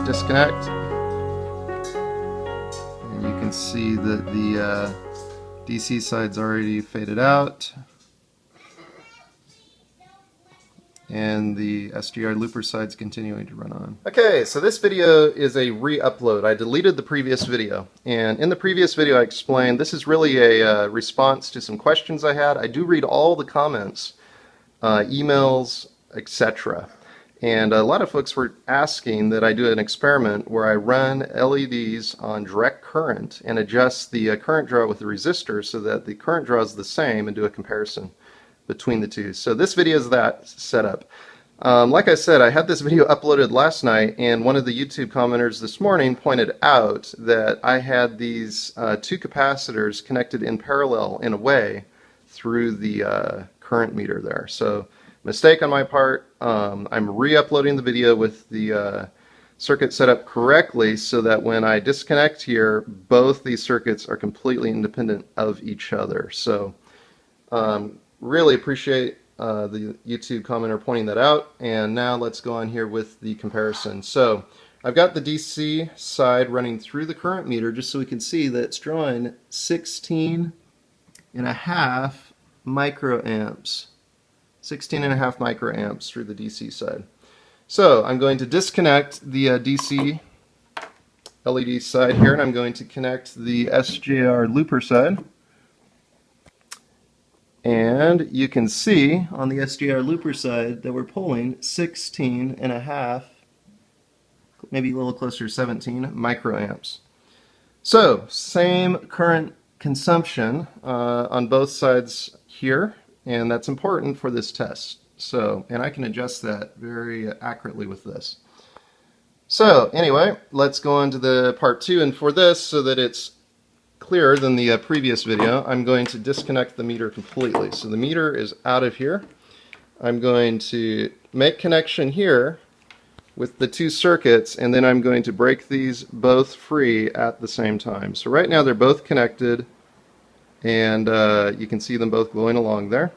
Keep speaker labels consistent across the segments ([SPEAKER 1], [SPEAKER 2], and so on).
[SPEAKER 1] disconnect. And you can see that the DC side's already faded out. And the SJR looper side's continuing to run on. Okay, so this video is a re-upload. I deleted the previous video, and in the previous video I explained this is really a response to some questions I had. I do read all the comments, emails, etc. And a lot of folks were asking that I do an experiment where I run LEDs on direct current and adjust the current draw with the resistor so that the current draw is the same and do a comparison between the two. So this video is that setup. Like I said, I had this video uploaded last night, and one of the YouTube commenters this morning pointed out that I had these two capacitors connected in parallel in a way through the current meter there. So mistake on my part. I'm re-uploading the video with the circuit set up correctly so that when I disconnect here, both these circuits are completely independent of each other. So really appreciate the YouTube commenter pointing that out. And now let's go on here with the comparison. So I've got the DC side running through the current meter just so we can see that it's drawing 16.5 microamps. 16.5 microamps through the DC side. So I'm going to disconnect the DC LED side here, and I'm going to connect the SJR looper side. And you can see on the SJR looper side that we're pulling 16.5, maybe a little closer to 17 microamps. So same current consumption on both sides here, and that's important for this test. So, and I can adjust that very accurately with this. So anyway, let's go on to the part 2, and for this, so that it's clearer than the previous video, I'm going to disconnect the meter completely. So the meter is out of here. I'm going to make connection here with the two circuits, and then I'm going to break these both free at the same time. So right now they're both connected, and you can see them both glowing along there.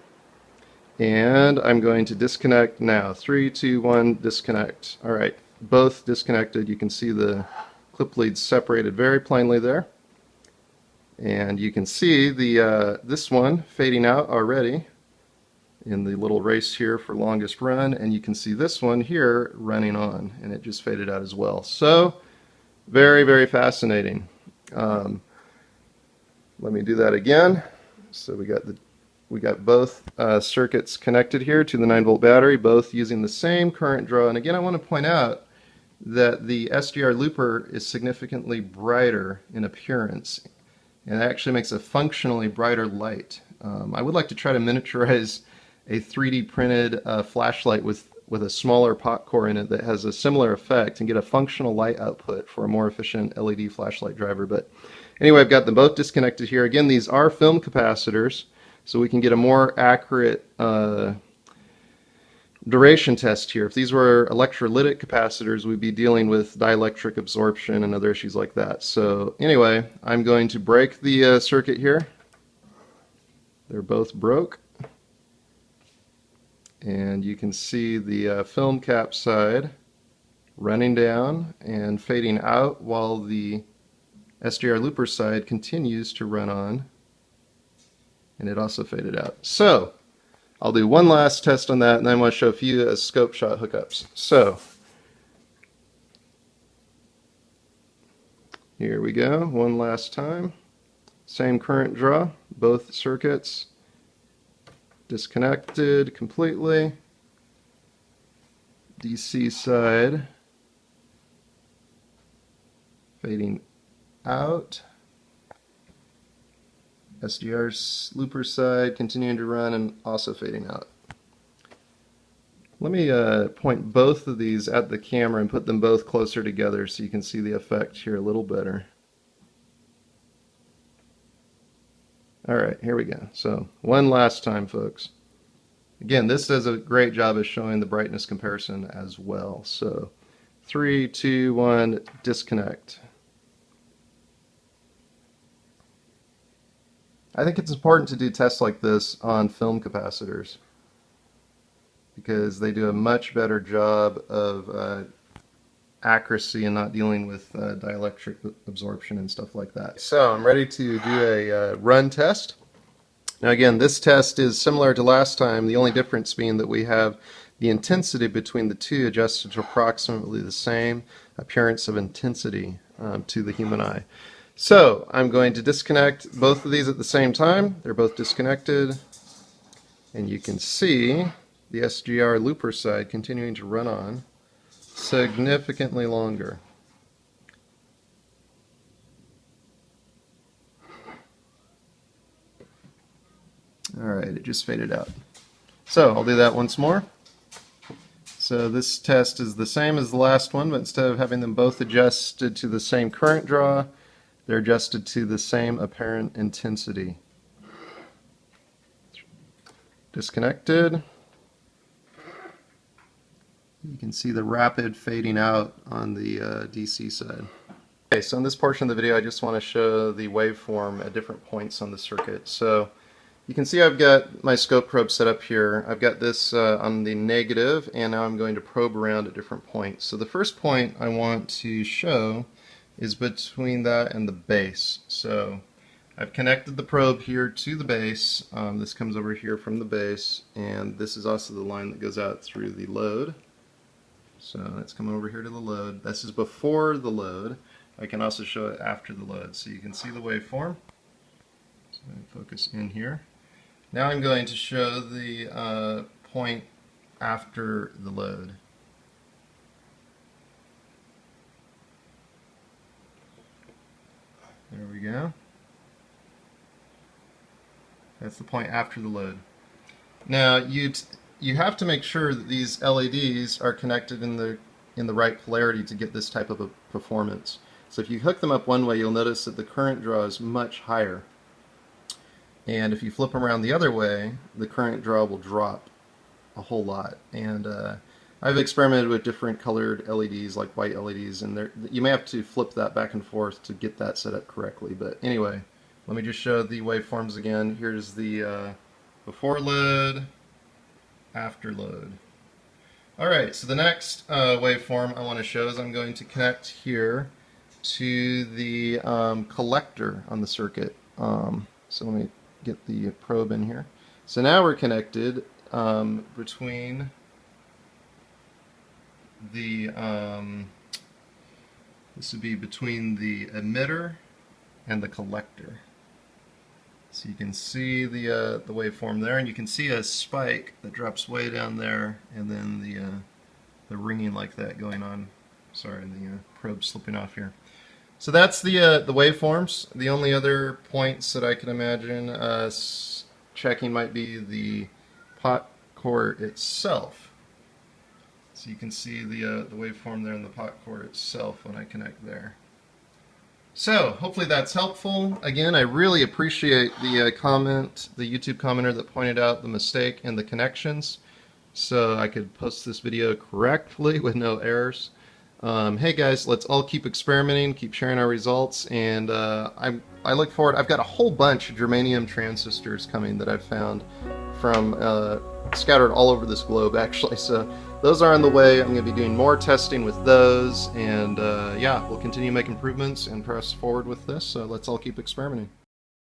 [SPEAKER 1] And I'm going to disconnect now. 3, 2, 1, disconnect. All right, both disconnected. You can see the clip leads separated very plainly there. And you can see the this one fading out already in the little race here for longest run, and you can see this one here running on, and it just faded out as well. So very, very fascinating. Let me do that again. So we got both circuits connected here to the 9-volt battery, both using the same current draw. And again, I want to point out that the SJR looper is significantly brighter in appearance, and it actually makes a functionally brighter light. I would like to try to miniaturize a 3D printed flashlight with a smaller pot core in it that has a similar effect and get a functional light output for a more efficient LED flashlight driver. But anyway, I've got them both disconnected here. Again, these are film capacitors, so we can get a more accurate duration test here. If these were electrolytic capacitors, we'd be dealing with dielectric absorption and other issues like that. So anyway, I'm going to break the circuit here. They're both broke. And you can see the film cap side running down and fading out while the SJR looper side continues to run on. And it also faded out. So I'll do one last test on that, and then I want to show a few scope shot hookups. So here we go, one last time. Same current draw, both circuits disconnected completely. DC side fading out. SJR's looper side continuing to run and also fading out. Let me point both of these at the camera and put them both closer together so you can see the effect here a little better. Alright, here we go. So one last time, folks. Again, this does a great job of showing the brightness comparison as well. So 3, 2, 1, disconnect. I think it's important to do tests like this on film capacitors because they do a much better job of accuracy and not dealing with dielectric absorption and stuff like that. So I'm ready to do a run test. Now again, this test is similar to last time, the only difference being that we have the intensity between the two adjusted to approximately the same appearance of intensity to the human eye. So I'm going to disconnect both of these at the same time. They're both disconnected, and you can see the SJR looper side continuing to run on significantly longer. Alright, it just faded out. So I'll do that once more. So this test is the same as the last one, but instead of having them both adjusted to the same current draw, they're adjusted to the same apparent intensity. Disconnected. You can see the rapid fading out on the DC side. Okay, so in this portion of the video I just want to show the waveform at different points on the circuit. So you can see I've got my scope probe set up here. I've got this on the negative, and now I'm going to probe around at different points. So the first point I want to show is between that and the base. So I've connected the probe here to the base. This comes over here from the base, and this is also the line that goes out through the load. So it's coming over here to the load. This is before the load. I can also show it after the load. So you can see the waveform. So I'm going to focus in here. Now I'm going to show the point after the load. There we go. That's the point after the load. Now you have to make sure that these LEDs are connected in the right polarity to get this type of a performance. So if you hook them up one way, you'll notice that the current draw is much higher. And if you flip them around the other way, the current draw will drop a whole lot. And I've experimented with different colored LEDs, like white LEDs, and you may have to flip that back and forth to get that set up correctly. But anyway, let me just show the waveforms again. Here's the before load, after load. Alright, so the next waveform I want to show is I'm going to connect here to the collector on the circuit. So let me get the probe in here. So now we're connected between the this would be between the emitter and the collector. So you can see the waveform there, and you can see a spike that drops way down there, and then the ringing like that going on. Sorry, the probe slipping off here. So that's the waveforms. The only other points that I can imagine checking might be the pot core itself. So you can see the waveform there in the pot core itself when I connect there. So hopefully that's helpful. Again, I really appreciate the comment, the YouTube commenter that pointed out the mistake in the connections, so I could post this video correctly with no errors. Hey guys, let's all keep experimenting, keep sharing our results, and I look forward. I've got a whole bunch of germanium transistors coming that I've found from scattered all over this globe actually, so those are on the way. I'm going to be doing more testing with those, and yeah, we'll continue to make improvements and press forward with this, so let's all keep experimenting.